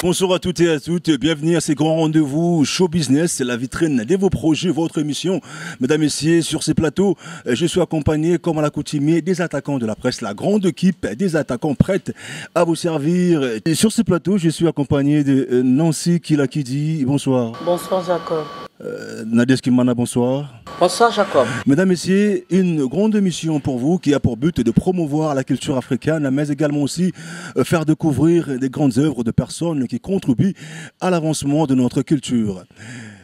Bonsoir à toutes et à toutes, bienvenue à ces grands rendez-vous Show Business, c'est la vitrine de vos projets, votre émission. Mesdames et messieurs, sur ces plateaux, je suis accompagné, comme à l'accoutumée, des attaquants de la presse, la grande équipe des attaquants prêtes à vous servir. Et sur ces plateaux, je suis accompagné de Nancy Kilakidi, bonsoir. Bonsoir Jacob. Nadia Skimana, bonsoir. Bonsoir Jacob. Mesdames et messieurs, une grande émission pour vous qui a pour but de promouvoir la culture africaine, mais également aussi faire découvrir des grandes œuvres de personnes qui contribuent à l'avancement de notre culture.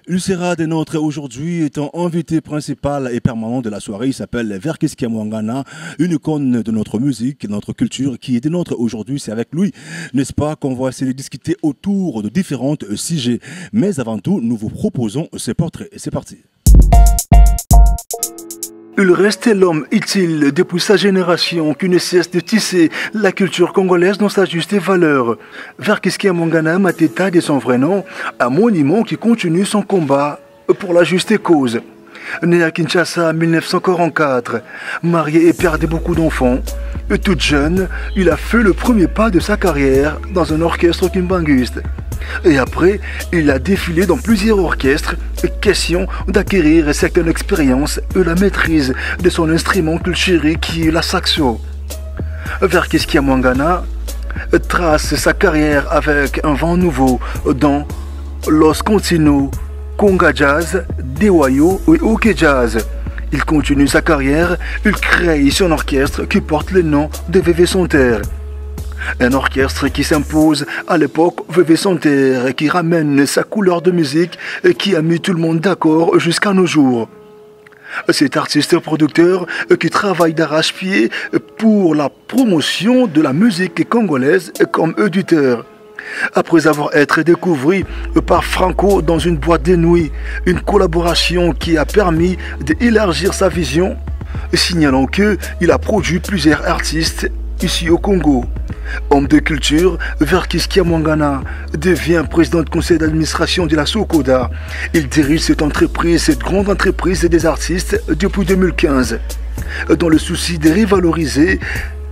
Lucera de notre aujourd'hui étant invité principal et permanent de la soirée, il s'appelle Verkis Kiamwangana, une icône de notre musique, de notre culture qui est de notre aujourd'hui. C'est avec lui, n'est-ce pas, qu'on va essayer de discuter autour de différents sujets. Mais avant tout, nous vous proposons ce portrait. Et c'est parti. Il restait l'homme utile depuis sa génération qui ne cesse de tisser la culture congolaise dans sa juste valeur. Verkis Kiamwangana Mateta de son vrai nom, un monument qui continue son combat pour la juste cause. Né à Kinshasa en 1944, marié et père de beaucoup d'enfants, tout jeune, il a fait le premier pas de sa carrière dans un orchestre kimbanguiste. Et après, il a défilé dans plusieurs orchestres, question d'acquérir certaines expériences et la maîtrise de son instrument culturel qui est la saxo. Verkis Kiamwangana trace sa carrière avec un vent nouveau dans Los Continuos, Conga Jazz, Dewayo et OK Jazz. Il continue sa carrière, il crée son orchestre qui porte le nom de VV Santerre. Un orchestre qui s'impose à l'époque VV Santerre et qui ramène sa couleur de musique et qui a mis tout le monde d'accord jusqu'à nos jours. Cet artiste producteur qui travaille d'arrache-pied pour la promotion de la musique congolaise comme auditeur. Après avoir été découvert par Franco dans une boîte de nuit, une collaboration qui a permis d'élargir sa vision, signalant qu'il a produit plusieurs artistes ici au Congo. Homme de culture, Verkis Kiamwangana devient président du conseil d'administration de la Sokoda. Il dirige cette entreprise, cette grande entreprise des artistes depuis 2015. Dans le souci de revaloriser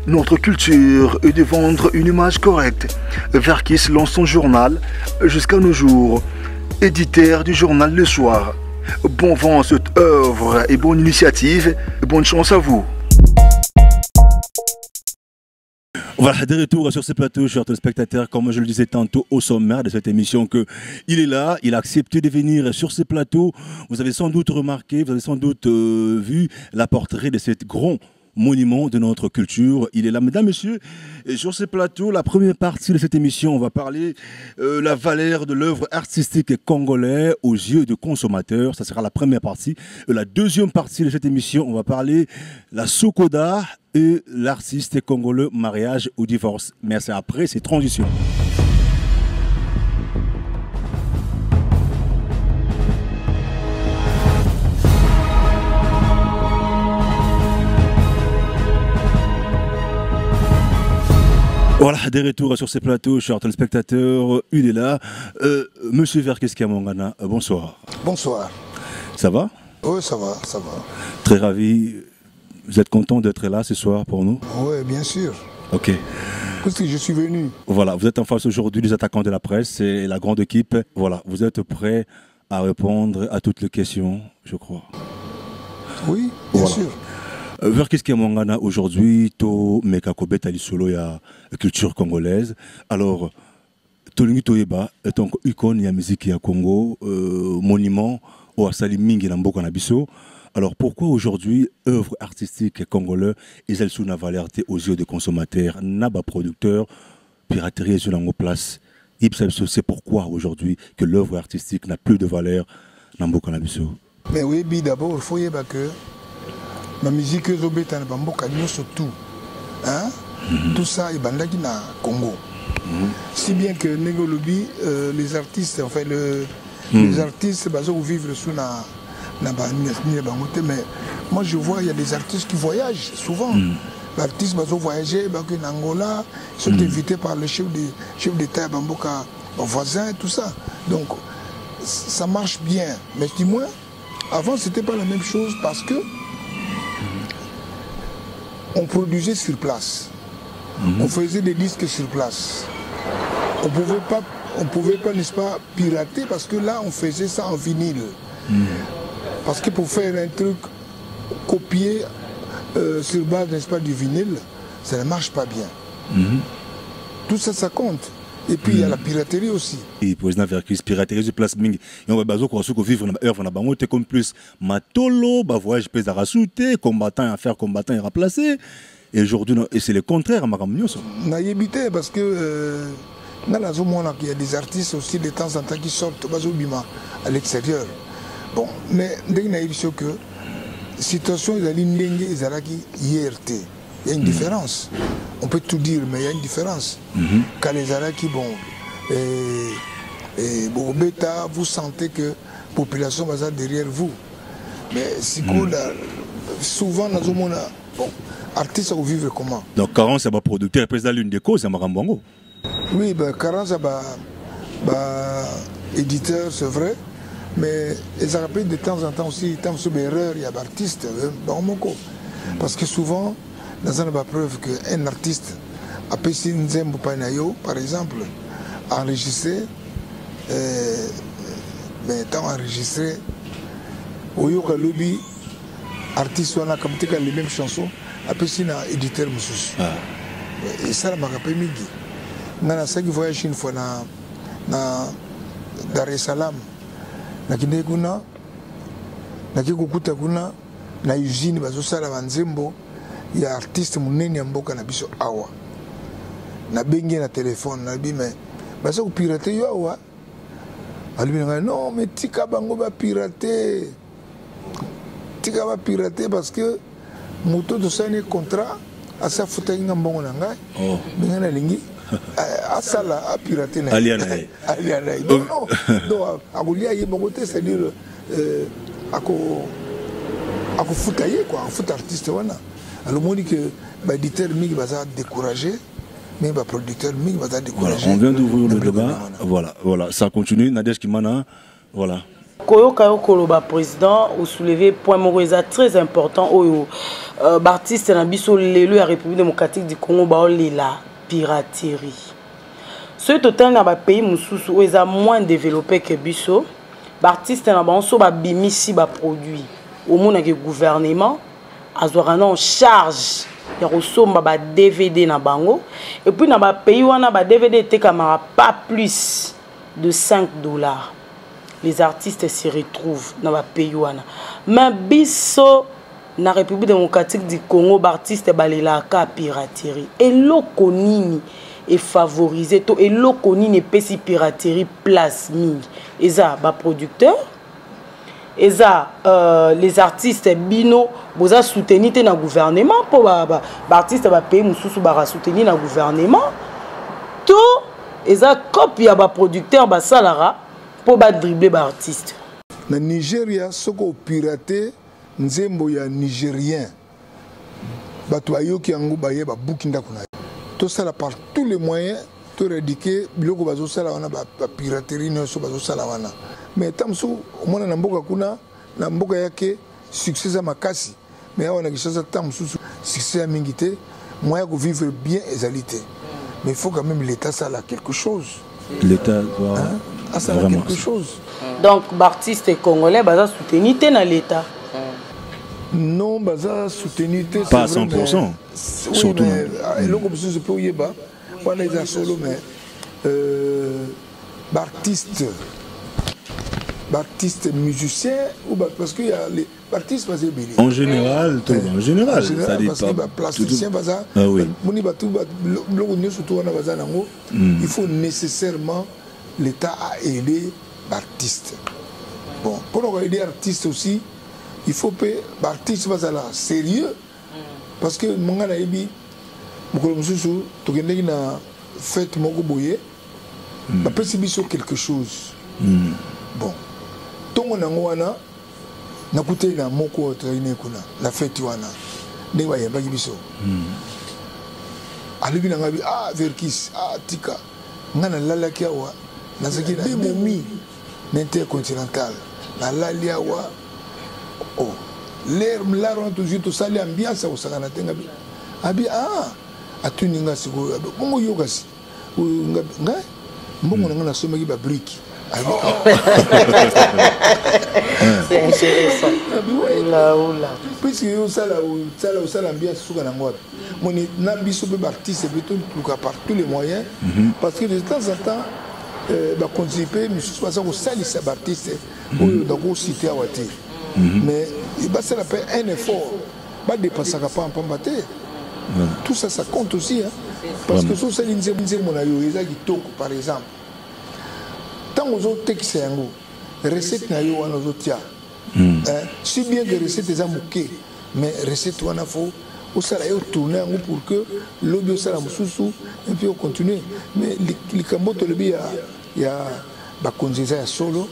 notre culture et de vendre une image correcte, Verkis lance son journal jusqu'à nos jours, éditeur du journal Le Soir. Bon vent à cette œuvre et bonne initiative, bonne chance à vous. Voilà, de retour sur ce plateau, chers téléspectateurs, comme je le disais tantôt au sommaire de cette émission, qu'il est là, il a accepté de venir sur ce plateau. Vous avez sans doute remarqué, vous avez sans doute vu la portrait de cet grand monument de notre culture. Il est là, mesdames, messieurs. Et sur ce plateau, la première partie de cette émission, on va parler la valeur de l'œuvre artistique congolaise aux yeux de consommateurs. Ça sera la première partie. La deuxième partie de cette émission, on va parler la Sokoda et l'artiste congolais, mariage ou divorce. Mais c'est après ces transitions. Voilà, des retours sur ces plateaux, chers téléspectateurs, il est là. Monsieur Verkis Kiamwangana, bonsoir. Bonsoir. Ça va? Oui, ça va, ça va. Très ravi. Vous êtes content d'être là ce soir pour nous? Oui, bien sûr. Ok. Parce que je suis venu. Voilà, vous êtes en face aujourd'hui des attaquants de la presse et la grande équipe. Voilà, vous êtes prêts à répondre à toutes les questions, je crois. Oui, bien sûr. Verkis Kiamwangana aujourd'hui, to meka kobeta lisolo ya culture congolaise. Alors, tolingi toyeba etant icône ya musique ya Congo, monument au asali mingi na mboka na biso. Alors pourquoi aujourd'hui œuvre artistique congolaise est-elle sous la valeur aux yeux des consommateurs, naba producteurs, piraterie sur la place. C'est pourquoi aujourd'hui que l'œuvre artistique n'a plus de valeur na mboka na biso. Mais oui, d'abord il faut y avoir que ma musique est en Bamboka, surtout. Hein? Tout ça est bandaki na Congo. Si bien que Négolobi, les artistes, enfin les artistes vivent sous la mais moi je vois il y a des artistes qui voyagent souvent. L'artiste va voyager en Angola, ils sont invités par le chef d'État Bamboka, voisin, tout ça. Donc ça marche bien. Mais dis-moi, avant c'était pas la même chose parce que on produisait sur place. On faisait des disques sur place. On on ne pouvait pas, n'est-ce pas, pirater parce que là, on faisait ça en vinyle. Parce que pour faire un truc copié sur base, n'est-ce pas, du vinyle, ça ne marche pas bien. Tout ça, ça compte. Et puis il y a la piraterie aussi. Et président Verkis, piraterie du place ming. Et on va baser quoi sur vivre dans l'heure dans bango comme plus matolo, bah voyage pèse à rassouter, combattant à faire combattant et remplacer. Et aujourd'hui et c'est le contraire à Maramnio. Na yébité parce que dans la zone il y a des artistes aussi de temps en temps qui sortent bazobima à l'extérieur. Bon, mais dès qu'il y a eu que situation ils allaient n'engue ils allaient qui IRT. Il y a une différence. On peut tout dire, mais il y a une différence. Quand les Araki, bon, bon, bêta, vous sentez que la population va derrière vous. Mais si souvent, dans le monde, bon, artistes vont vivre comment? Donc, Carence, c'est un producteur, président l'une des causes, c'est Marambango. Oui, ben, Carence, c'est un éditeur, c'est vrai. Mais ils rappellent de temps en temps aussi, tant sur erreur, il y a des artistes, parce que souvent, dans une preuve qu'un artiste a pu Nzembo Panayo, par exemple, enregistré, mais tant enregistré, au Yoka Lobby, artiste ou a les mêmes chansons, a pu un éditeur Moussous. Et ça, m'a rappelé Migi. Dans ce qui voyage une fois dans Dar es Salaam, na Kineguna, na Kikukuta Kuna, na usine, bazosala Nzembo. Il y a un artiste qui mboka na biso awa na bengi na téléphone na bi mais baso ko pirater yo awa ali non mais tika bango ba pirater parce que moto de sane contrat à sa futa nga mbongo na ngai benga na lingi asala a pirater na aliana non agulia ye bongo te c'est-à-dire ako futa ye quoi futa artiste wana. Alors, on dit que l'éditeur Mig va décourager, mais le producteur Mig va décourager. Voilà, on vient d'ouvrir le débat. Voilà, ça continue. Nadège Kimana, voilà. Koyo Kayo Koloba, président, a soulevé un point très important. L'artiste Nabiso l'élu à la République démocratique du Congo, la piraterie. Ce total dans les pays où ils sont moins développés que Bisso, l'artiste n'a pas bimisi produit. Au monde avec le gouvernement. Azorana en charge ya kosomba ba DVD na bango et puis na ba pays wana ba DVD te kamara pas plus de $5. Les artistes se retrouvent na ba pays wana mais biso na République démocratique du Congo ba artiste balela ka piraterie et loko nini est favorisé to et loko nini pesi piraterie place mingi eza ba producteur et ça, les artistes bino, vous avez soutenu le gouvernement pour les artistes pays mususu ba soutenir le gouvernement. Tout, et ça copie à ba producteur ba salara pour ba dribbler ba artiste. Na Nigeria, ce qu'on piraté, Nzembo ya Nigérien. Bato ayoki yango baye ba bukinda kuna. Tout ça par tous les moyens, tout éradiquer biloko bazo sala wana ba piraterie no so bazo sala wana. Mais tamso mona na mboka kuna na mboka yake succès à makasi mais on a quelque tamso succès à mingité moyen de vivre bien égalité mais il faut quand même l'état ça là quelque chose l'état doit ça vraiment quelque chose donc l'artiste congolais baza soutenir dans l'état non baza soutenir pas à 100% surtout le comme je peux y ba on est solo mais artistes musiciens ou parce qu'il y a les artistes en général ça dit pas plasticien il faut nécessairement l'État à aider l'artiste. Bon, pour aider l'artiste aussi il faut que l'artiste soit sérieux parce que mon gars ibi beaucoup de choses tu gagnes na fête moko boye ba percevoir quelque chose. Bon tongo nango wana nakute na moko trainer kuna na fête wana ndenge bayamba biso alibi na ngabi Verkis tika ngana lala kiawa nazaki na momi n'intercontinental na lali awa oh l'air mlaro toujours to sali ambiance au sakana tenga bi abi atuninga siko bongo yokasi ngai mbongo nanga na somaki ba brique. C'est intéressant. Là là. Puisque ça l'ambiance souka na ngwa. Moni na biso be artiste plutôt par tous les moyens parce que de temps en temps ba contribuer monsieur pas ça ko salisa ba artiste ou donc cité à wati. Mais il va se faire un effort ba dépasser pas en pambaté. Tout ça ça compte aussi hein. Parce que sous celle nze mona yo eza kitoko par exemple. Tant aux autres textes yango recette na yo wana ozotia. Si bien que recette eza muke mais recette wana faut au sala yo tourner pour que l'audio sala mususu et puis on continue mais les kamboto le bi ya ba konziza ya solo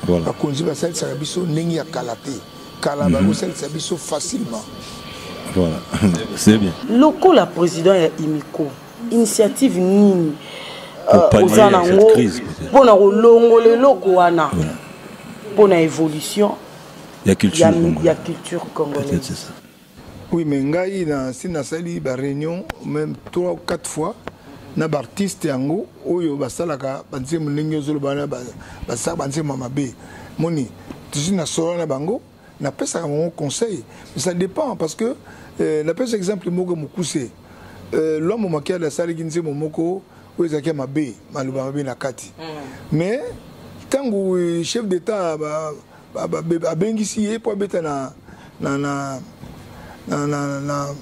ba konziza sala sa biso nengi ya kalate kala ba ko sala sa biso facilement. Voilà, c'est bien. Loko la président ya Imiko, initiative nini ozana ngo pona kolongola loko wana pona évolution ya culture congolaise. C'est ça. Oui, mais ngai na sina sali ba réunion même 3 ou 4 fois na ba artiste yango oyo basalaka banze munengi zolo bana basa banze mamabe moni tiji na solo na bango na pesa mon conseil mais ça dépend parce que la pesa exemple moko mukuse l'homme makia la sali kinze momoko oyo zakia mabe maluba mabe na kati mais tango chef d'état ba bengisi ye po beta na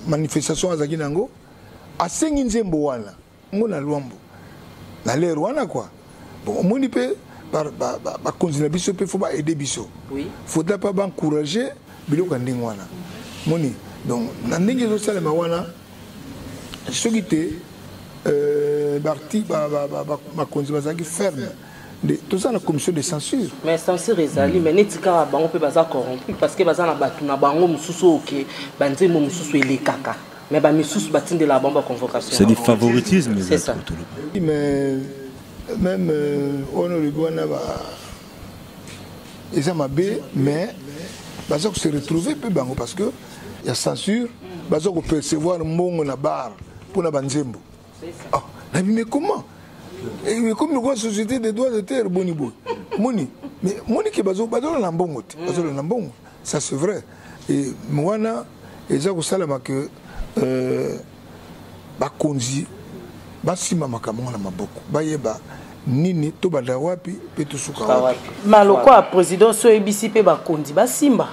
manifestation azaki nango asengi nzembo wana ngona lwambo na lero wana quoi bon moni pe ba konzina biso pe faut ba aider biso oui faudra pas encourager biloko ndenge wana moni donc na ndenge zo salema wana soki te barti ba konzina zaki ferme tout ça la commission de censure mais censure ezali mais netika bango pe baza corrompu parce que baza na batu na bango mususu ok banzembo mususu elekaka mais ba misusu batinde la bombe convocation c'est du favoritisme c'est ça mais même on le wana ba eza mabe mais baza ko se retrouver pe bango parce que il y a censure baza ko percevoir mbongo na bar pour na banzembo ah mais comment et comme nous avons une société de droits de terre, Moni, mais Moni qui est basé na mbongo, ça c'est vrai. Et moi, j'ai dit que bakonzi, basima makamon na maboko, bayeba nini to badawapi pe to suka. Maloko a président so ebisi pe bakonzi basimba.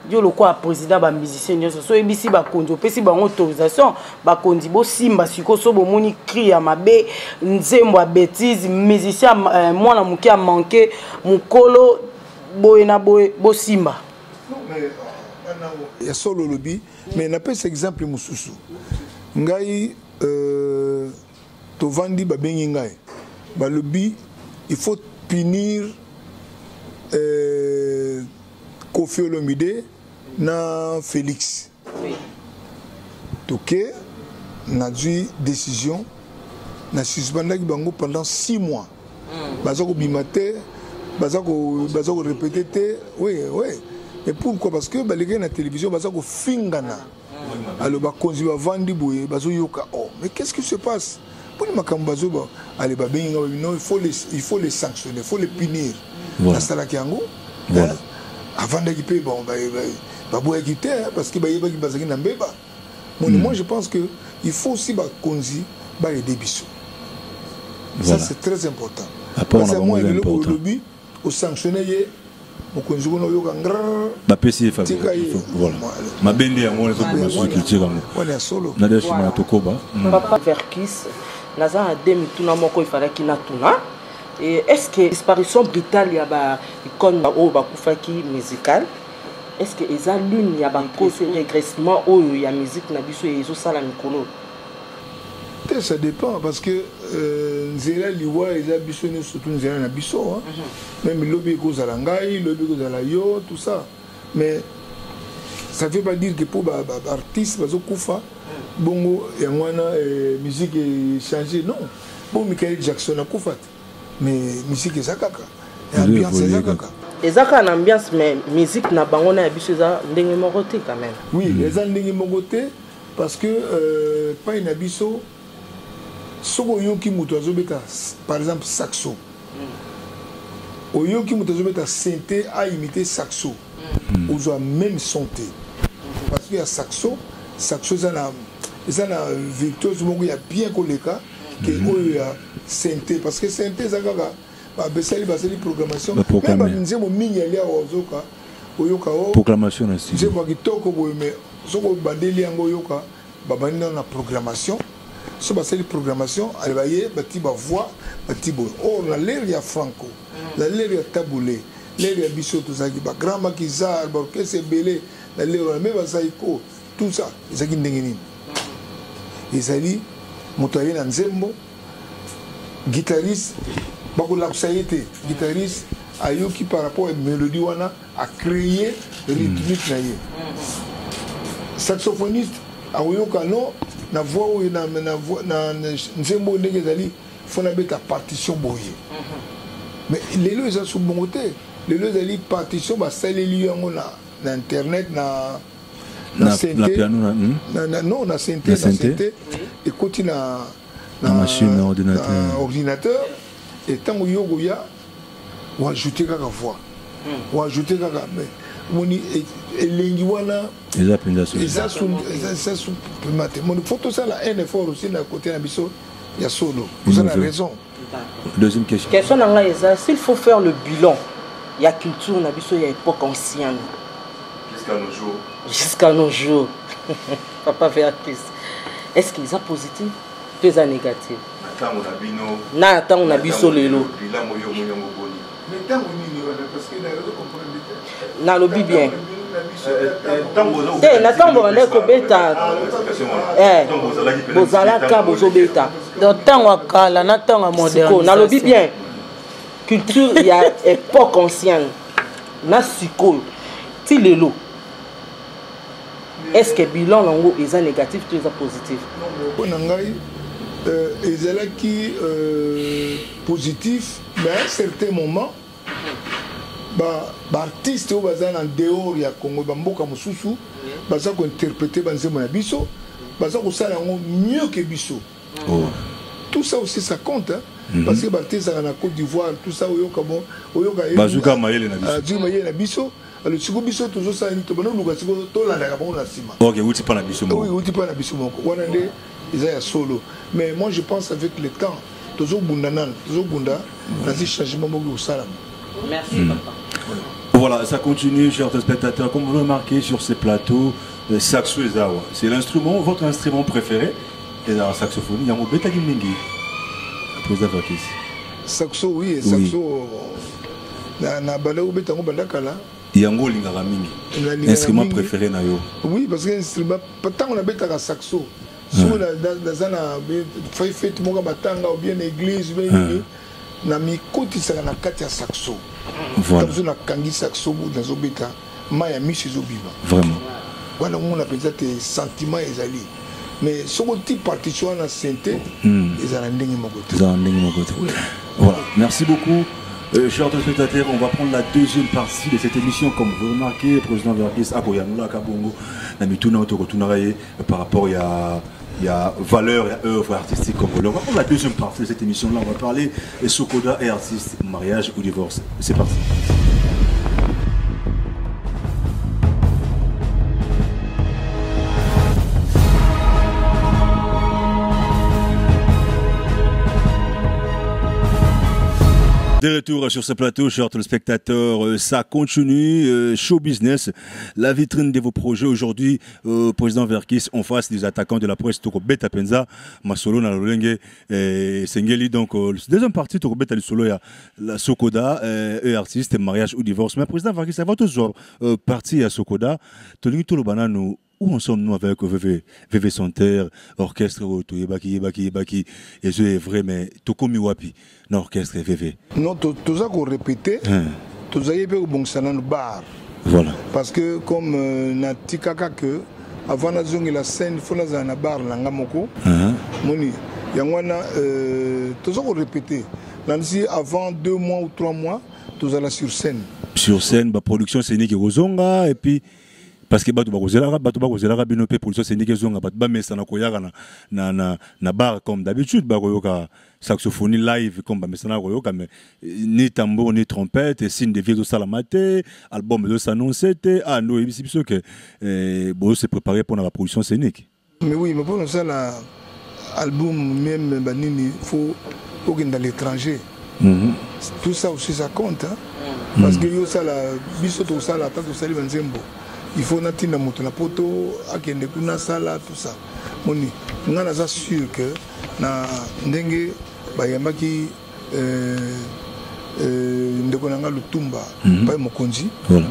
Yo le quoi président ba musicien nyonso so ebisi ba konzo pesi ba autorisation ba konzi bo simba siko so bo moni cri ya mabe nzembo a bêtise musicien mwana muki a manqué mukolo boye na boye bo simba non mais ya solo lobi mais na pesa exemple mususu ngai to vandi ba bengi ngai ba lobi il faut punir Kofi Olomide na Félix. Oui. Toké n'a dû décision n'a suspendu bango pendant 6 mois. Bazako bimate, bazako répéter, oui. Et pourquoi? Parce que les gars na télévision bazako fingana. Alors ba konzi ba vandi boye bazo yoka. Oh, mais qu'est-ce qui se passe? Pour les makambazo ba allez ba benga non, il faut les sanctionner, il faut les punir. Voilà. Ça la kiango. Voilà. Avant d'équiper bon bah quitter parce que moi je pense que il faut aussi bah konzi bah aider biso. Ça c'est très important. Parce que moi le lobby au sanctionner au konzi ko no yoka ngra ba pesi voilà ma bende ya ngone so culture ngo voilà solo na deshi na tokoba papa Verkis naza na demi tuna moko ifalaki na tuna. Et est-ce que disparition brutale y a ba icône o ba kufaki musical est-ce que eza l'une ya ba cause régressement o ya musique na biso ezo sala mikolo ça dépend parce que nzela liwa eza biso ne surtout nzela na biso même lobby ko za ngai lobby ko za yo tout ça mais ça veut pas dire que pour ba artiste bazo kufa bongo ya mwana musique changer non bon Michael Jackson a kufa mais musique ezakaka ambiance ezakaka ezaka na ambiance mais musique na bango na biso eza ndenge moko te quand même oui eza ndenge moko te parce que pas na biso soko yoki muto azobeta par exemple saxo oyoki muto azobeta synthé a imité saxo ozwa même santé parce que ya saxo ça na virtuose moko ya bien koleka que oyo ya synthé parce que synthé ça kaka ba besali programmation même ba nzemo mingi ya ozoka oyoka o proclamation na studio nzemo kitoko boye mais soko bandeli yango oyoka ba bandina na programmation so basali programmation alibaye bati ba voix bati bo oh la l'air ya franco la l'air ya taboulé l'air ya biso tozaki ba grand makizar ba orchestre belé la l'air même ba saiko tout ça ezaki ndenge nini ezali moto aye na nzembo guitariste bakolakusa ye te guitariste ayoki par rapport à mélodie wana a créé rythmique na ye saxophoniste aoyoka no na voix oyo na nzembo ndenge ezali fona beta partition boye mais lelo eza su bongo te lelo ezali partition basaleli yango na internet na synthé non na synthé ekoti na machine ordinateur et tango yogo ya ou ajouter kaka voix ou ajouter kaka mais moni elengi wana eza sous primate mon photo ça la un effort aussi na côté na biso ya solo vous avez raison. Deuxième question nanga eza s'il faut faire le bilan ya culture na biso ya époque ancienne jusqu'à nos jours papa Verkis est-ce qu'ils sont positifs ou ils sont négatifs na tango na biso lelo na lobi bien te na tango bande kobeta bozalaka bozobeta donc tango akala na tango moderne na lobi bien culture ya époque ancienne na sikoyo ti lelo est-ce que bilan nango eza négatif ou eza positif? Pona ngai ezalaki positif mais à un certain moment ba artiste o baza na dehors ya Congo ba mboka mosusu baza ko interpréter banzemo na biso baza ko sala ngo mieux que biso. Tout ça aussi ça compte hein? Parce que ba artiste na Côte d'Ivoire tout ça oyoka bon oyoka bazuka mayele na biso azu mayele na biso alors siko biso toujours ça ni to bana luka siko to la ka bon na sima. OK uti pa na biso mo. Oui uti pa na biso mo wana nde eza solo mais moi je pense avec le temps toujours bundanan toujours bunda na ci changement mo au salam. Merci papa. Voilà, ça continue, chers spectateurs. Comme vous le remarquez sur ces plateaux, le saxo et zawa, c'est l'instrument, votre instrument préféré. Et dans la saxophonie, il y a un bêta gimingi. Président Verkis. Saxo, oui, saxo. Na bala ou bêta kala. Il y a un lingara mingi. L'instrument préféré na yo. Oui, parce que l'instrument, tant on a bêta ka saxo. Sur la zana, fait mon batanga ou bien église, bien. Na mi koti sa na kati ya saxo. Voilà. Dans una kangi saxo bu dans obeta maya misi zobiba. Vraiment. Voilà on appelle ça des sentiments ezali. Mais ce petit partition na synthé ezala ndenge mokote. Voilà. Merci beaucoup. Chers spectateurs, on va prendre la deuxième partie de cette émission. Comme vous remarquez, le président Verkis Akoyanula Kabongo na mituna otokotunaraye par rapport il y a valeur et œuvre artistique comme on va prendre la deuxième partie de cette émission-là. On va parler de Sokoda et artiste, mariage ou divorce. C'est parti. De retour sur ce plateau, chers téléspectateurs, ça continue, show business, la vitrine de vos projets aujourd'hui, président Verkis, en face des attaquants de la presse, Toko Beta Penza, Masolo Nalolenge, Sengeli, donc, deuxième partie, Toko Beta Solo, la Sokoda, artiste, mariage ou divorce. Mais président Verkis, avant tout ça, partie à Sokoda, Tolini Tolobana, nous, où en sommes-nous avec VV Santerre, orchestre, Yebaki, et je est vrai, mais Toko Miwapi, l'orchestre VV. Non, tout ça qu'on répétait, tout ça y est au bon bar. Voilà. Parce que comme Natikaka que, avant la zone et la scène, il faut la bar, l'angamoko, moni, yangwana, tout ça qu'on répétait. Avant 2 mois ou 3 mois, tout ça là sur scène. Sur scène, la production c'est Niki Rozonga, et puis. parce que bato bakozela bino pe police syndicat zonga bato ba mesa na koyaka na bar comme d'habitude ba koyoka saxophonie live comme ba mesa na koyoka mais ni tambour ni trompette et signe de vie de salamate album de s'annoncer ah no et biso que bon se préparer pour la production scénique. Mais oui, mais pour ça l'album même banini faut dans l'étranger. Tout ça aussi ça compte hein? Parce que yo ça la biso to ça la tant que ça Nzembo. Il faut natina moto na poto akende kuna sala tout ça. Moni ngana za sûr que na ndenge bayambaki ndeko nanga Lutumba ba mokonzi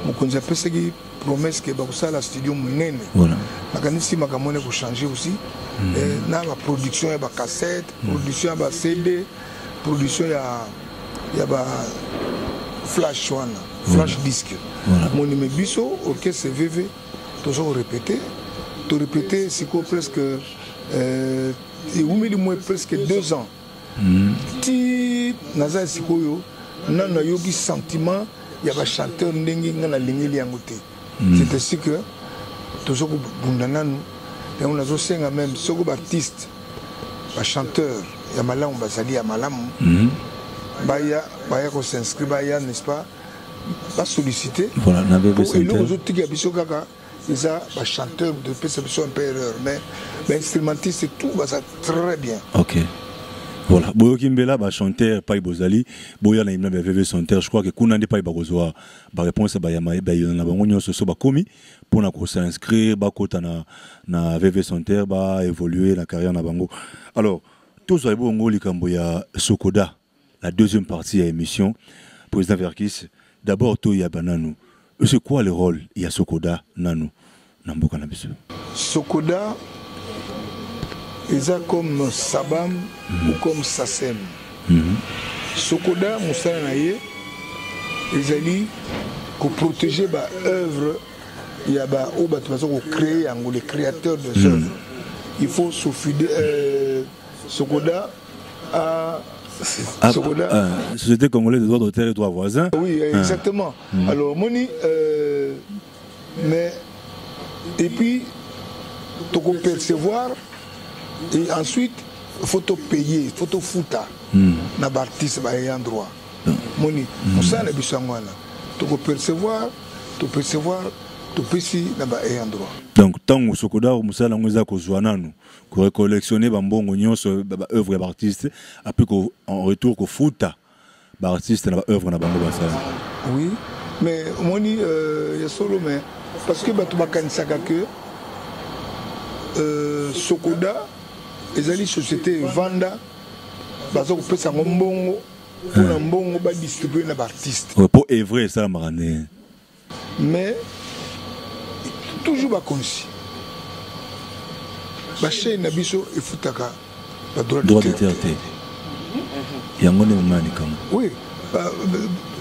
mokonzi apesaki promesse que ba kusala studio munene. Voilà. Nakanisi makamone ko changer aussi na la production ya ba cassette, production ya ba CD, production ya ba flash one, flash disque. Mon numéro biso, orchestre VV, toujours répété. Tu répété, c'est quoi presque presque 2 ans. Ti naza sikoyo, nana yogi sentiment, il y a un chanteur n'engi ngana lingeli yangote. C'est ainsi que toujours bundananu, et on a aussi même soko artiste, un chanteur, il y a malam basali, il y a malam. Baya ko s'inscrit baya n'est-ce pas pas sollicité voilà n'avait pas et les autres qui habitent kaka c'est ça ba chanteur de perception un peu erreur mais instrumentiste tout va ça très bien. OK. Voilà boyo kimbela ba chanteur pa ibozali boya na imna VV chanteur je crois que kuna ndi pa ibakozwa ba réponse ba yama ba na bango nyonso so ba komi pour na ko s'inscrire ba kota na VV chanteur ba évoluer la carrière na bango. Alors tous ay bongo likambo ya Sokoda. La deuxième partie de l'émission, président Verkis, d'abord, il y a Bananou. C'est quoi le rôle? Il y a Sokoda, Nanou, Namboka Nabisu. Sokoda, ils sont comme Sabam ou comme Sassem. Sokoda, Moussa Naye, ils allaient protéger l'œuvre, il y a créer les créateurs de œuvres. Il faut souffrir Sokoda à. Société congolaise des droits d'auteur et droits voisins. Oui, exactement. Alors, Moni, mais, et puis, tu peux percevoir, et ensuite, il faut te payer, il faut te foutre. Dans l'artiste, il y a un droit. Moni, pour ça, tu peux percevoir, tu peux un droit. Donc, tant que Sokoda, Moussa Langoza Kozouananu, qu'on collectionner Bambongo Nyonso, œuvre d'artiste, après qu'en retour, qu'on foute l'artiste dans l'œuvre de Bango Bassal. Oui, mais Moni, il y a solo, mais parce que Batoubakan Sakake, Sokoda, les alliés société Vanda, Bazo peut s'en bongo, pour un bongo, distribuer un artiste. Pour œuvrer ça, Marané. Mais, toujours pas conçu. Baché Nabiso et Futaka, droit de terre. Il y a un moment comme. Oui,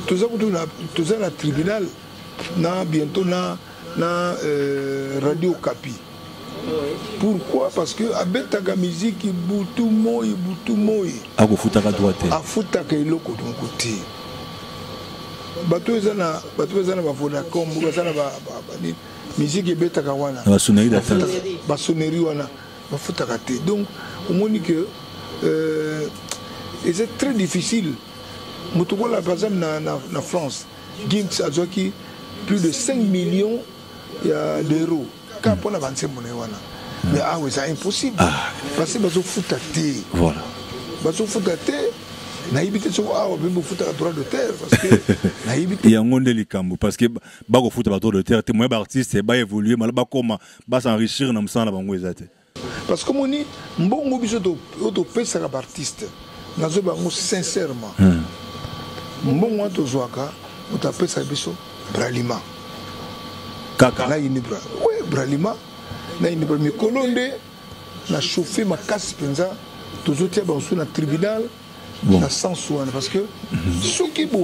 tout ça, la tribunal, bientôt na Radio Kapi. Pourquoi? Parce que à Betaga musique, boutou moi. À vous Futaka droit de terre. À Futaka et l'autre de mon côté. Batouezana bafoda kombo basana musique ebetaka wana basonnerie d'attente basonnerie wana bafutaka te donc on moni que et c'est très difficile mutukola par exemple na France Gims azwaki plus de 5 millions d'euros quand pour la vente monnaie wana mais ah oui c'est impossible parce que bazofuta te voilà bazofuta te naïbité sur même foot à droit de terre parce que naïbité il y a un monde likambo parce que bako foot à droit de terre témoin artiste ba évoluer mal ba comment ba s'enrichir na msana bango ezate parce que moni mbongo biso to pesa ka artiste nazo bango sincèrement mbongo to zwaka o ta pesa biso bralima kaka na inibra oui bralima na inibra mi kolonde na chauffer ma casse penza to zotia ba sous na tribunal. Bon. Parce que ceux qui font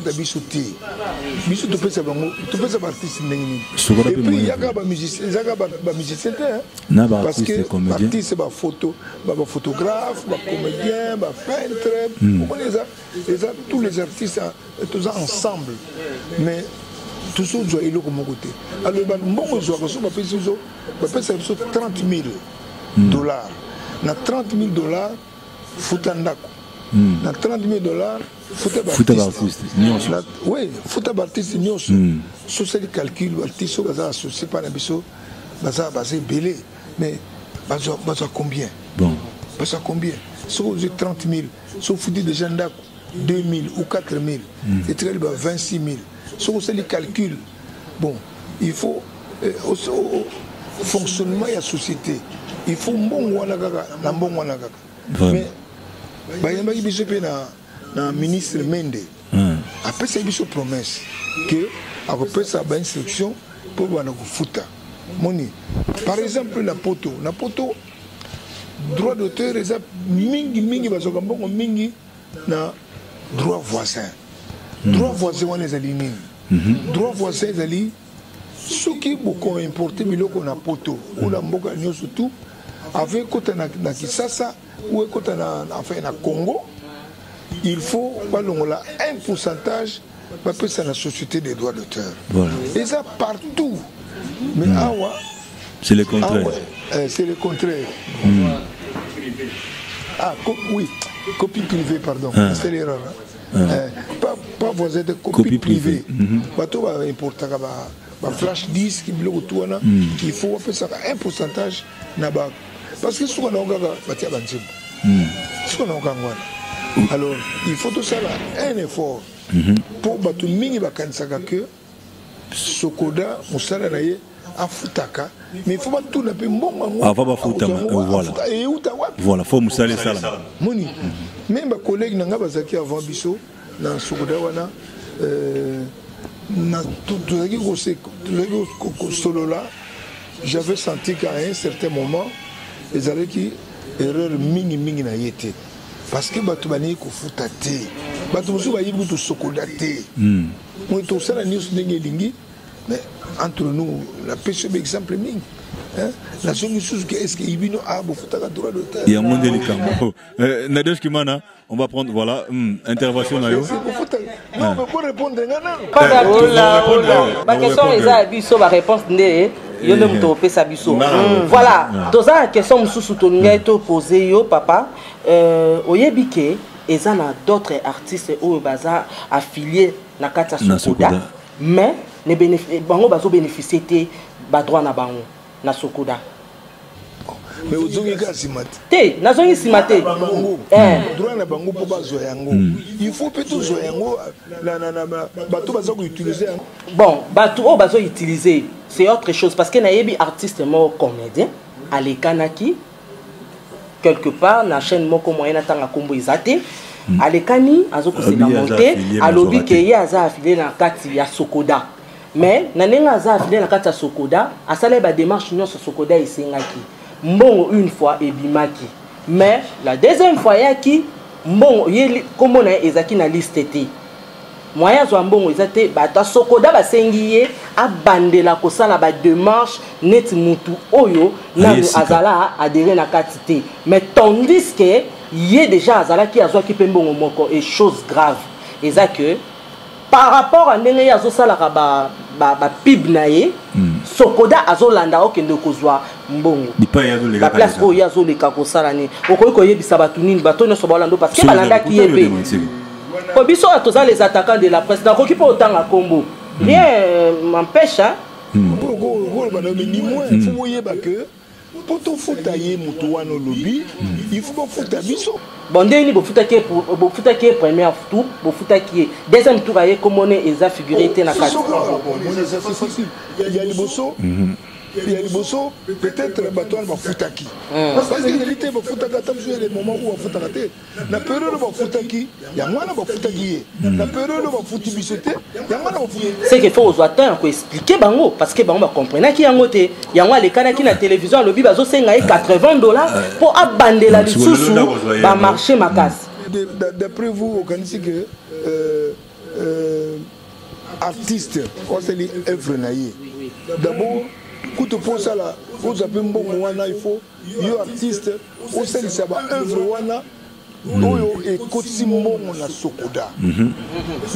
des bisoutis, bisous, tu peux savoir artiste. Et puis il y a des musiciens, parce que artiste c'est des photos, des photographes, des comédiens, des peintres, tous les artistes tous ensemble. Mais tout ça doit aller comme côté alors bon zo ko so ba pesa 30 000 dollars na 30 000 dollars futa ndako na 30 000 dollars futa artiste oui futa artiste nyonso so c'est le calcul artiste so baza associé par na biso baza belé mais baza combien bon baza combien so j'ai 30 000 so futi déjà ndako 2 000 ou 4 000 et très bien 26 000 so c'est le calcul bon il faut au fonctionnement de la société il faut bon wana kaka na bon wana kaka mais bayamba ki biso pe na ministre Mende après ça biso promesse que après ça ba instruction pour bana ko futa moni par exemple na poto droit d'auteur eza mingi bazoka mbongo mingi na droit voisin wana ezali nini droit voisin ezali soki boko importer biloko na poto ou na mboka nyonso tout avec kota na Kisasa ou kota na enfin na Congo il faut balongola un pourcentage parce que c'est la société des droits d'auteur voilà. Et ça partout mais awa c'est le contraire c'est le contraire oui copie privée pardon c'est l'erreur pas voisin de copie privée bato ba importer ba flash disk biloko tuana il faut faire ça un pourcentage na ba parce que souvent on gaga batia banzimbo souvent on gaga alors il faut tout ça là un effort pour bato mingi bakanisaka que Sokoda musala na ye afutaka mais il faut pas tout na pe mbongo va ba futa voilà et uta wapi voilà faut musala sala moni même ba collègue nanga bazaki avant biso na Sokoda wana na tout solo là j'avais senti qu'à un certain moment les allaient qui erreur mingi na yete parce que bato bani ko futa te bato musu ba yibu to Sokoda te moi tout ça la news ndenge lingi mais entre nous la pêche exemple mingi la solution est-ce que ibino a bo futa ka droit d'auteur il y a mon délicat Nadej Kimana on va prendre voilà intervention na yo non mais pour répondre ngana ma question est à biso ba réponse ndé yo ne mto pesa biso voilà dans la question mususu to ngai to poser yo papa oyebike eza na d'autres artistes oyo baza affiliés na kata Sokoda mais ne bango bazo bénéficier té ba droit na bango na Sokoda mais ozongi ka simate te nazongi simate droit na bango po bazo yango il faut peut tout zo yango na bato bazo ko utiliser bon bato o bazo utiliser c'est autre chose parce que na yebi artiste mo comédien alekanaki quelque part na chaîne moko moyen atanga kombo izate alekani azoko se monter alobi ke ye aza affilié na kati ya Sokoda mais nanenga aza affilié na kati ya Sokoda asala ba démarche nyonso Sokoda esengaki mbongo une fois ebimaki mais la deuxième fois yaki mbongo ye kombo na ezaki na liste te moyen zo mbongo ezate bata Sokoda basengi ye abandela kosala ba démarche net mutu oyo nanu azala adhérer na kati te mais tandis que yé déjà azala ki azwaki pe mbongo moko et chose grave eza que par rapport à ndenge ya zo sala ba pib na ye Sokoda azolanda okende kozwa mbongo la place oyo azoleka kosala ni okoki koyebisa bato nini bato nyonso balando parce que balanda ki yepe ko biso atoza les attaquants de la presse nakoki po otanga kombo rien m'empêche pour tout foutre mutuano lobby il faut pas foutre biso bon ndeni bo futa ki première tour bo futa ki deuxième tour aye comme on est eza figuré te na kati il y a liboso il y a liboso peut-être le bateau va foutre qui parce que réalité va foutre quand tu les moments où on foutre raté la période va foutre qui il y a moi va foutre qui la période va foutre bisoté il y a moi va foutre c'est que faut aux attendre ko expliquer bango parce que bango ba comprendre ki yango te yango alekana ki na télévision lobi bazo senga $80 pour abandela lisusu ba marché makasi d'après vous organisez que artiste on se dit œuvre naïe d'abord quand tu penses à la vous avez un bon wana il faut yo artiste au sein de ça œuvre wana oyo ekoti mbongo na sokoda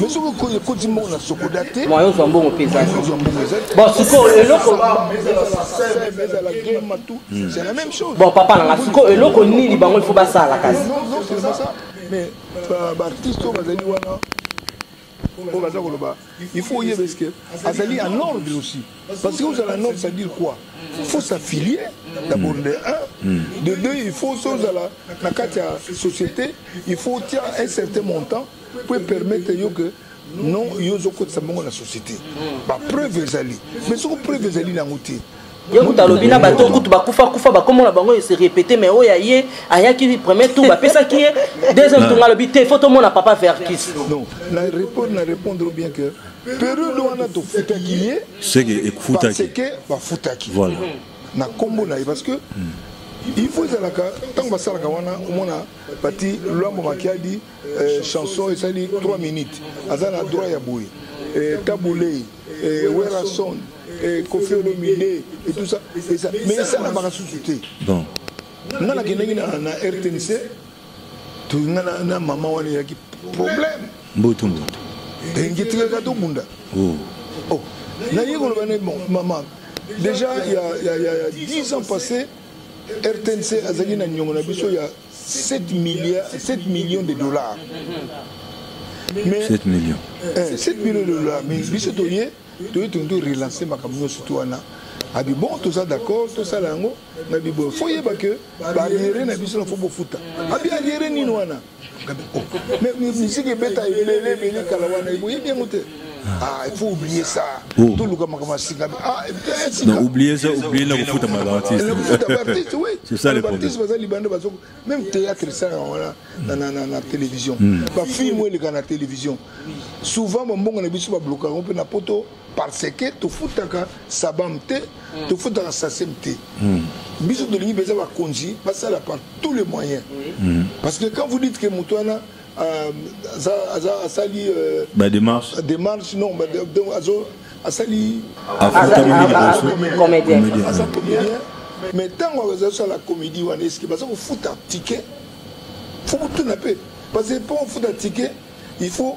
mais soki ekoti mbongo na sokoda te moyen ozwa mbongo pesa bon siko eloko c'est la même chose bon papa nanga siko eloko nini bango il faut basala kasi non c'est pas ça mais baartiste oyo bazali wana oyo baza koloba il faut oyeba eske azali en ordre aussi parce que ozala en ordre ça veut dire quoi il faut s'affilier d'abord de un de deux il faut ozala na kati ya société il faut tia un certain montant pour permettre yo que non yo ozokotisa mbongo na société bapreuve ezali mais soki preuve ezali nango te yokuta lobi na bato kutu bakufa bakomona bango se répéter mais oya ye ayaki premier tour bapesaki ye deuxième tour ngalobi te faut tomona papa Verkis non na répondre bien que période wana tofutaki ye c'est que parce que bafutaki voilà na kombo na ye parce que il faut ezalaka ntango basalaka wana omona bati lwambo makiadi chanson esali 3 minutes aza na droit ya boye tabulei werason Kofi Olomide et tout ça mais ça n'a pas suscité bon nga nakendaki na RTNC nga na mama wana yaki problème mboto ngetikaka tobunda oh naye koloba ne bon maman déjà il y a 10 ans passés RTNC azali na nyongo na biso ya 7 millions de dollars mais 7 millions de dollars mais biso toye tu relancer ma camion surtout wana abi bon tout ça d'accord tout ça lango na bi bon faut yeba que barrière na biso na faut bofuta abi arrière ni wana mais musique beta belé kala wana ibo bien ngote ah il faut oublier ça tout le kama singa ah non oublier ça oublier na bofuta ma artiste oui c'est ça le problème artiste bazali bande bazo même théâtre ça voilà na télévision ba film le kana télévision souvent mbongo na biso ba bloquer on peut na poto parce que tu foutaka sabamte tu foutaka sasemte biso de l'uni besoin va conduire passer la par tous les moyens parce que quand vous dites que Moutouana sali démarche non sali comédien mais tant on sur la comédie on est ce qui parce qu'on fout un ticket faut tout naper parce que pour fout un ticket il faut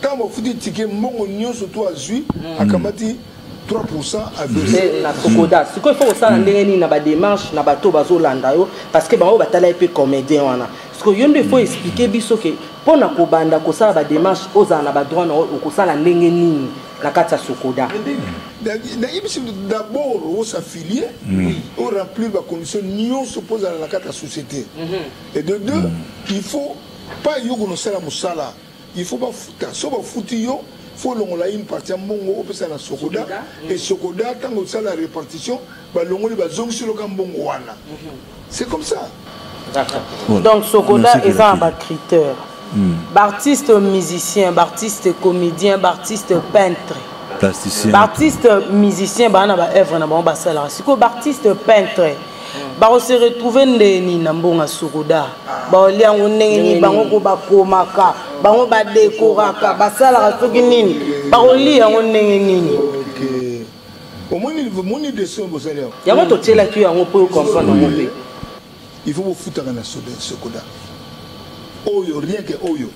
quand on fout des tickets mon union surtout à Zui à Kamati 3% à 2%. Na Sokoda. Ce qu'il faut ça ndenge na ba démarche na bato bazolanda yo parce que bango batala epé comédien wana. Ce que yonde faut expliquer biso que pona ko banda ko sala ba démarche oza na ba droit na ko sala ndenge nini na kati ya Sokoda. D'abord on s'affilier, on remplir les conditions nous s'oppose à la carte de société. Et de deux, il faut pas yo ko sala musala. Il faut pas foutre. So ba fouti yo faut longola une partie mbongo opesa na Sokoda et Sokoda tango ça la répartition ba longoli ba zongi lo kambongo wana. C'est comme ça. D'accord. Donc Sokoda est un critère. Artiste musicien, artiste comédien, artiste peintre. Plasticien. Artiste musicien ba na ba œuvre na ba sala. Siko artiste peintre. Ba se retrouver ndeni na mbonga Sokoda. Ba lia ngoni bango ko ba komaka. Bango ba décoraka ba sala soki nini. Ba lia ngoni nini. OK. Au moins il veut mon dessin bo sala. Ya moto tela ki yango pour comprendre mon pays. Il faut vous foutre dans la Sokoda. Oyo rien que oyo.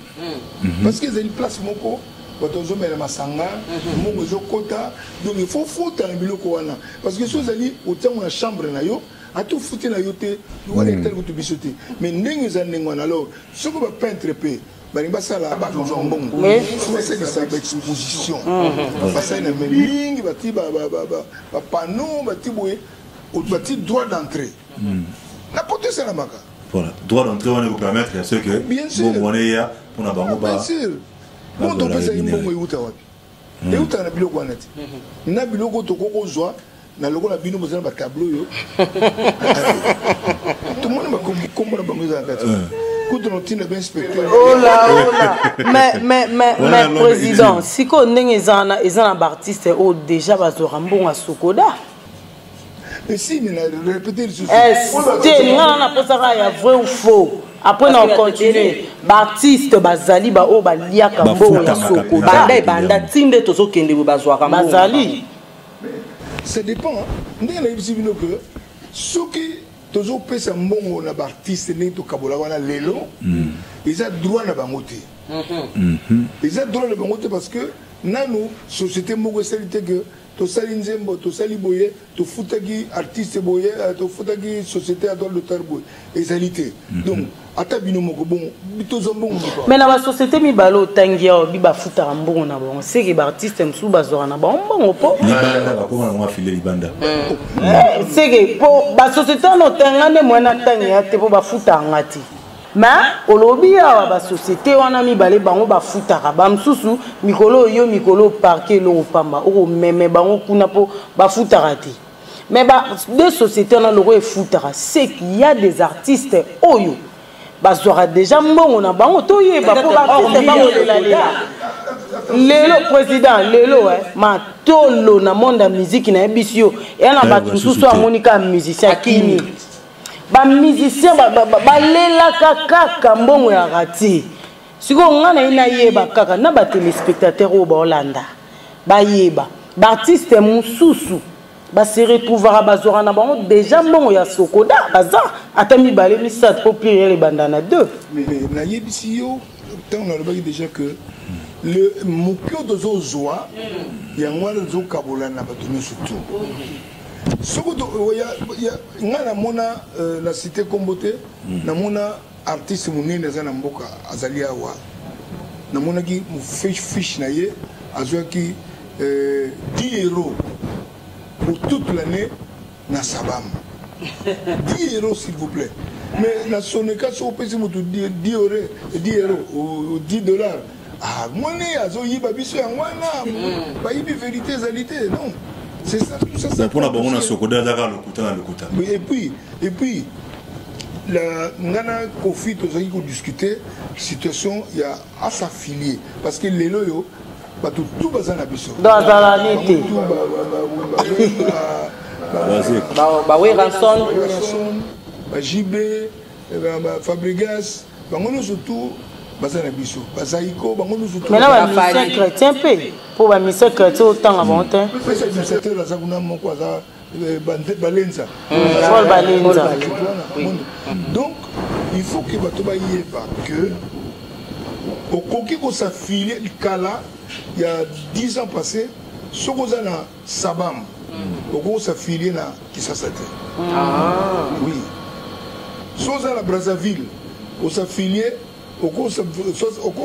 Parce que c'est une place moko batonzo mena masanga mongo zo kota donc il faut foutre dans biloko wana parce que soz ali au temps na chambre na yo a tout foutre na yo te wana tel ko to bisoté mais ndenge za ndenge wana alors soko ba peintre pe balimba sala ba tonzo mbongo c'est que ça exposition ba ça na meling bati ba panneau bati boye au bati droit d'entrée n'importe ça la maka. Voilà, droit d'entrée on vous permettre à ce que bien sûr bon on est là pour avoir bien sûr bon to pesa mbongo yuta wapi yuta na biloko wana ti na biloko to koko zwa na loko na bino bozana ba tableau yo tout le monde va comprendre bango za kati kuto no tina ben spectateur oh là mais président siko ndenge ezana ba artiste o déjà bazora mbongo Sokoda. Et si nous répétons ce est vrai ou faux. Après on continue. Baptiste bazali ba o balia kambo ya Sokoda. Banda tinde tozo kende bazwa kambo. Bazali. Ça dépend. Ndenge na bisi bino que soki toujours pesa mbongo na artiste ni to kabola wana lelo ils ont droit na bangote ils ont droit na bangote parce que nanu société moko salite que to sali nzembo to sali boye to futaki artiste boye to futaki société à droit d'auteur boye ezalité donc ata bino moko bon to zombongo mais na ba société mi balo tangia bi ba futa mbongo na bon c'est que ba artiste msu bazora na ba mbongo po c'est que po ba société no tangane mwana tangia te po ba futa ngati mais olobi awa ba société wana mi balé bango ba futaka ba msusu mikolo yo mikolo parquet lo pamba o meme bango kuna po ba futaka te mais ba des sociétés na loko e futaka c'est qu'il y a des artistes oyo bazora déjà mbongo na bango to yeba po ba artiste bango lela lelo président lelo ma tolo na monde ya musique na ebisio et na ba msusu amonika musicien kimi ba musicien ba lela kaka mbongo ya rati siko ngana ina yeba kaka na ba téléspectateur o ba Hollanda ba yeba ba artiste mususu ba se retrouvera bazora na bango déjà mbongo ya sokoda baza atami balé mi sat pour plier les bandana deux mais na yebisi yo tant on a le déjà que le mokyo dozo zoa ya ngwana zo kabola na bato surtout sokoto ya ngana mona la cité Kombote na mona artiste munene za na mboka azali awa na mona ki mu fish na ye azwaki 10 € pour toute l'année na sabam 10 € s'il vous plaît mais na soneka so pesi mutu 10 € ou 10 $. Ah moi ne azo yiba biso ya ngwana ba yibi vérité égalité non. C'est ça, tout ça. C'est pour la bonne sokoda d'avoir le kuta. Et puis, la Ngana Kofi, tout ça qui discuter, situation, il y a à s'affilier. Parce que les loyaux, tout va s'en abisso. Dans la nité. Oui, Ranson, JB, Fabregas, surtout. Bazaïko, mais là, on chrétien pour la mission chrétienne autant avant. Donc, il faut que que au coquille qu'on s'affilie il y a 10 ans passés, ce qu'on a na Sabam, au qu'on s'affilie na Kisasate. Oui. Ce qu'on a na Brazzaville, on s'affilie. Au cours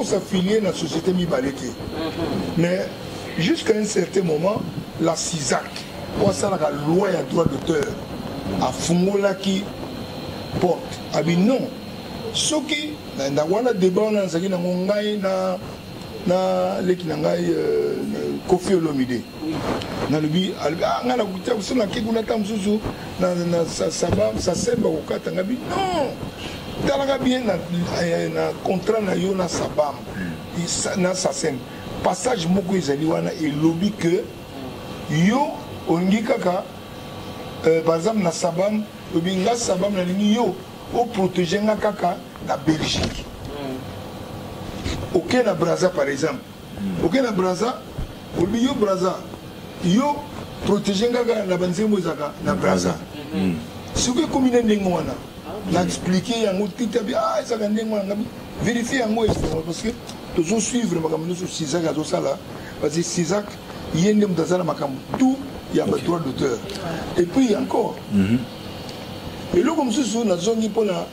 s'affilier à la société Mibalete. Mais jusqu'à un certain moment, la CISAC, pour ça, la loi et droit d'auteur, a Fungola qui porte. Ah bien non. Ce qui, dans le débat, on a Kofi Olomide. Dans le but, non. Talaga bien na contrat na yo na sabam na sasen passage moko ezali wana et lobby que yo ongi kaka par exemple na sabam lobby nga sabam na lingi yo o protéger nga kaka na Belgique OK na Brazza par exemple OK na Brazza lobby yo Brazza yo protéger nga kaka na banzembo ezaka na Brazza ce que commune ndenge wana n'a expliqué en outil ah ça gagne moi vérifier en moi parce que toujours suivre ma caméra sur Sisak à ça là parce que Sisak il y a une dans ma caméra tout il y a droit d'auteur et puis encore et là comme ça sur la zone pour la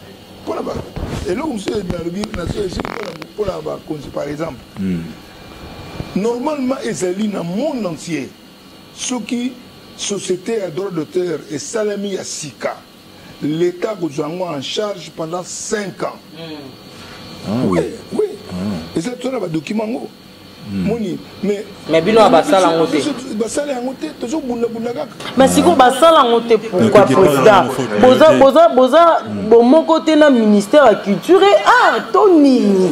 et là comme ça dans le but pour la par exemple normalement ezali na monde entier ce qui société à droit d'auteur et salami à Sika l'État vous a en charge pendant 5 ans. Oui. Et ça, tu as un document. Mais bino abasala ngote. Basala ngote, toujours mais si ko basala ngote pourquoi président? Boza bon mon côté na ministère de la culture et art Tony.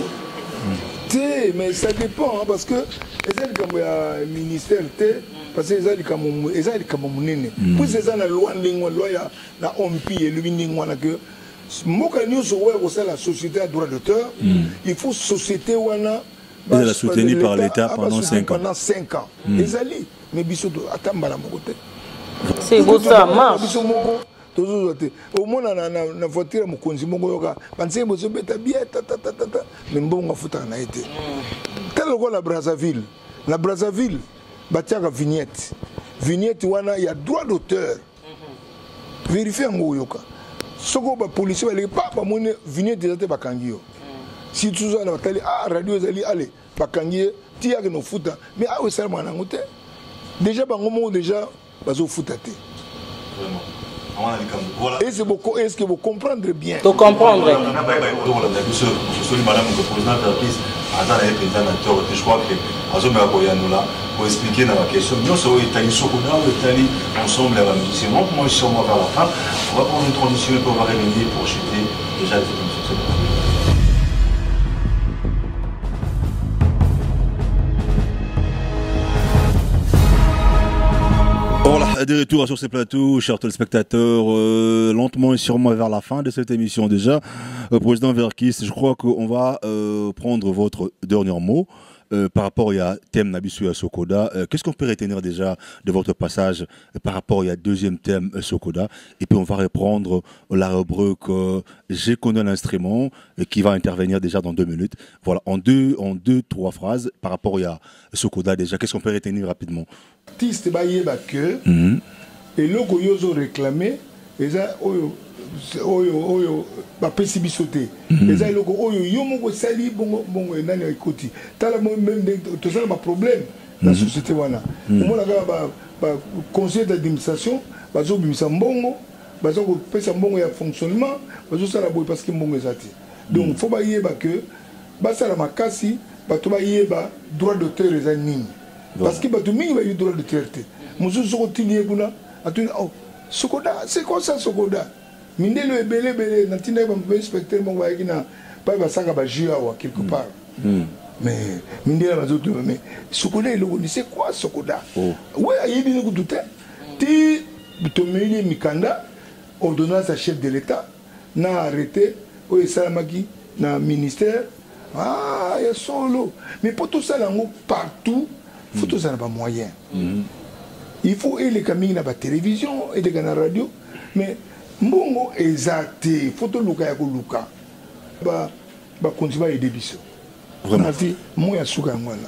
Mais ça dépend parce que les comme ministère parce que les comme munene. Puis c'est ça la loi na ompi et lui que moka news la société à droit d'auteur, il faut société wana la soutenir par l'État pendant 5 ans. Pendant 5 ans. Les alliés, mais biso atamba la mokote. C'est beau ça marche. au moins na voiture mokonzi moko yoka banse bozo beta bien mais mbongo afuta na été tel ko la Brazzaville batiaka vignette wana ya droit d'auteur vérifier ngo yoka soko ba policier ba pas ba mone vignette déjà ba kangio si tout ça na batali radio ezali allez ba kangie tia que no futa mais awe sala mwana ngote déjà bango mo déjà bazo futa te vraiment. Est-ce que vous comprenez bien? De comprendre. Je crois que pour expliquer dans la question, nous sommes ensemble à la musicien. Moi, je suis vers la fin. On va prendre une transition et on va revenir pour chuter déjà les émissions. Voilà, de retour sur ces plateaux, chers téléspectateurs, lentement et sûrement vers la fin de cette émission déjà. Président Verkis, je crois qu'on va prendre votre dernier mot par rapport à thème Nabisu à Sokoda. Qu'est-ce qu'on peut retenir déjà de votre passage par rapport à deuxième thème Sokoda? Et puis on va reprendre la rubrique J'ai connu l'instrument qui va intervenir déjà dans 2 minutes. Voilà, en deux, trois phrases par rapport à Sokoda déjà. Qu'est-ce qu'on peut retenir rapidement? Artiste baye ba que et loko yozo réclamer eza oyo ba pesi bisoté eza loko oyo yo moko sali bongo nani ekoti tala même to ça ba problème la société wana mo la ba conseil d'administration bazo bimisa mbongo bazo ko pesa mbongo ya fonctionnement bazo sala boy parce que mbongo ezati donc faut ba yeba que ba sala makasi ba to ba yeba droit d'auteur eza nini. Parce que tu as eu droit de traiter. Monsieur Sokotilier Bouna, Sokoda, c'est quoi ça Sokoda? Mindelo est belé, Natina va me inspecter mon waïna, pas va saga bajia ou quelque part. Mais Mindela va dire, mais Sokoda, c'est quoi Sokoda? Ouais, il y a des gens qui ont Mikanda, ordonnance à chef de l'État, n'a arrêté, ou Salamaki, n'a ministère. Ah, il y a solo. Mais pour tout ça, partout, il faut tous avoir moyen. Il faut les camis dans la télévision et la radio. Mais mbongo exact, il faut tout luka ya luka. Ba konziba aider biso. Vraiment.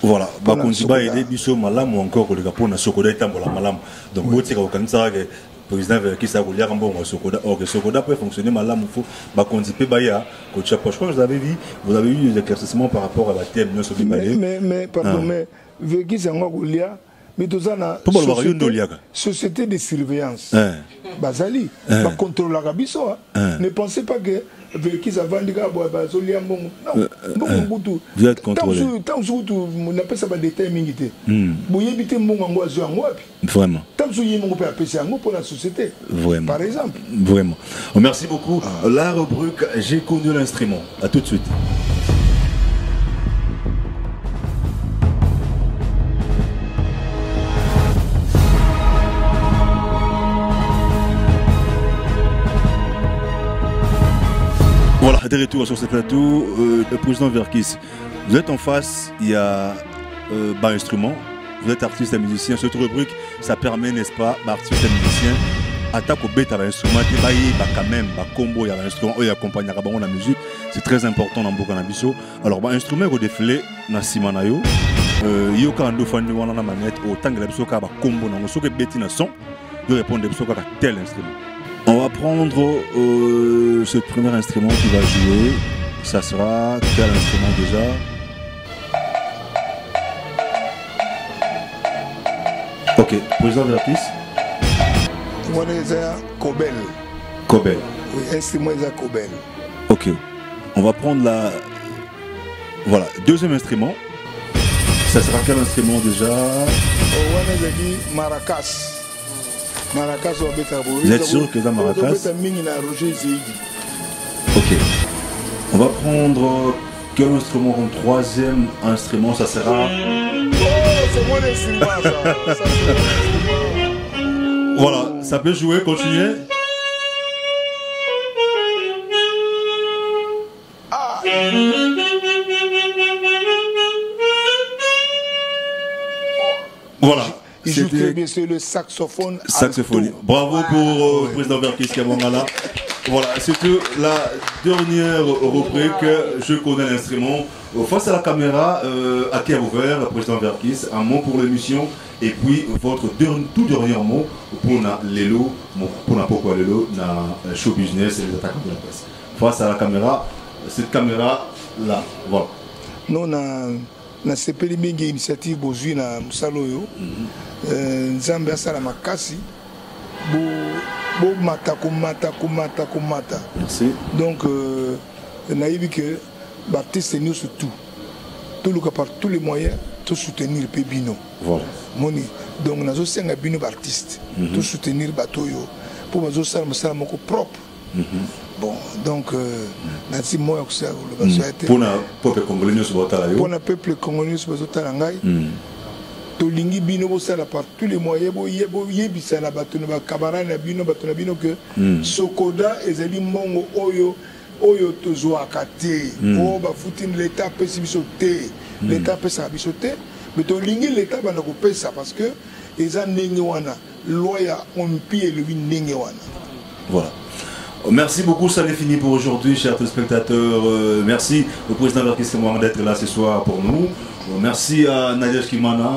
Voilà, ba konziba aider biso malamu encore le capon na Sokoda etambola malamu. Donc botika okanisa que président qui ça voulait mbongo Sokoda or que Sokoda peut fonctionner malamu faut ba konzipe baya ko chapo. Je crois que vous avez eu des éclaircissements par rapport à la thème no sobi balé. Mais pardon mais Verkis yango kolia mais tout ça na société de surveillance bazali ba contrôle la biso ne pensez pas que Verkis avant de ga bazolia mbongo non mbongo butu vous êtes contrôlé tant butu na pesa ba détail mingité boyebi te mbongo ngo azo yango wapi vraiment tant soyi mbongo pa pesa yango pour la société vraiment par exemple vraiment merci beaucoup la rubrique J'ai connu l'instrument à tout de suite. Voilà, de retour sur ce plateau, le président Verkis, vous êtes en face, il y a un instrument, vous êtes artiste et musicien, cette rubrique, ça permet, n'est-ce pas, artiste et musicien, attaque au bête à l'instrument, quand même, combo, il y a l'instrument, il y a accompagné la musique, c'est très important dans beaucoup d'ambitions. Alors, l'instrument est défilé dans Simanayo, il y a un fani wana na manette, autant que l'abso ka combo, dans le bête na son, il répond à tel instrument. On va prendre ce premier instrument qui va jouer. Ça sera quel instrument déjà? Ok, président Verkis. Moi, c'est Kobel. Kobel. Oui, instrument c'est Kobel. Ok, on va prendre la. Voilà, deuxième instrument. Ça sera quel instrument déjà? On a dit maracas. Maracas ou vous êtes sûr que c'est maracas? Ok. On va prendre quel instrument comme troisième instrument? Ça sera. C'est mon instrument ça. Voilà, ça peut jouer, continuer. Voilà. Il joue très bien, c'est le saxophone. Saxophone. Bravo pour le président Verkis Kamongala. Voilà, c'était la dernière rubrique. Je connais l'instrument. Face à la caméra, à cœur ouvert, le président Verkis, un mot pour l'émission. Et puis, votre tout dernier mot pour l'élo, pour pourquoi l'élo, dans show business et les attaques de la presse. Face à la caméra, cette caméra-là, voilà. Nous, on a sepeli mingi initiative bozui na musalo yo. Nzambe asala makasi. Bo mata kumata. Merci. Donc, naïbi que Baptiste nous surtout. Tout le cas par tous les moyens, tout soutenir le Bino. Voilà. Moni. Donc, nous avons un Bino Baptiste. Tout soutenir Batoyo. Pour nous faire un propre. Bon, donc, nati moi que ça le pour le peuple congolais nous pour le peuple congolais nous bazotalangai. To lingi bino bo sala par tous les moyens bo yebisa na bato na camarade na bino que sokoda ezali mbongo oyo tozwaka te o ba futini l'état pesi biso te l'état pesa biso te mais to lingi l'état bana ko pesa parce que eza ndenge wana loi on pie le ndenge wana. Voilà. Merci beaucoup, ça n'est fini pour aujourd'hui, chers téléspectateurs. Merci au président Verkis Kamongala d'être là ce soir pour nous. Merci à Nadia Kimana,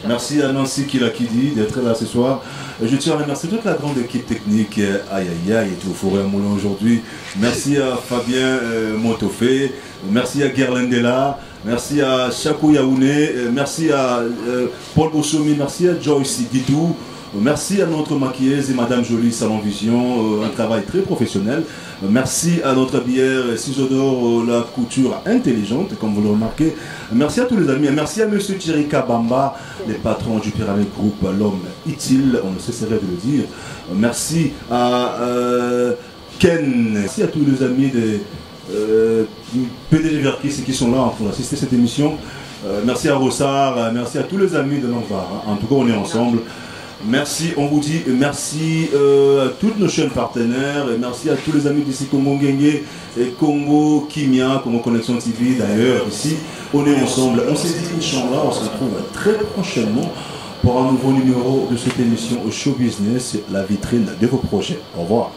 merci à Nancy Kilakidi d'être là ce soir. Je tiens à remercier toute la grande équipe technique, aïe et tout, Forêt Moulin aujourd'hui. Merci à Fabien Motofé, merci à Gerlendela, merci à Chakou Yaoune, merci à Paul Bossomi, merci à Joyce Guidou. Merci à notre maquilleuse et Madame Jolie Salon Vision, un travail très professionnel. Merci à notre bière Cisodor, la couture intelligente, comme vous le remarquez. Merci à tous les amis. Merci à Monsieur Thierry Kabamba, les patrons du Pyramide Group, l'homme utile, on ne cesserait de le dire. Merci à Ken. Merci à tous les amis des PDG Verkis qui sont là pour assister à cette émission. Merci à Rossard, merci à tous les amis de l'Envar. En tout cas, on est ensemble. Merci, on vous dit merci à toutes nos chaînes partenaires et merci à tous les amis d'ici Congo Ngenge et Congo Kimia, Congo Connexion TV d'ailleurs. Ici, on est ensemble. On s'est dit, Inch'Allah, on se retrouve très prochainement pour un nouveau numéro de cette émission au Show Business, la vitrine de vos projets. Au revoir.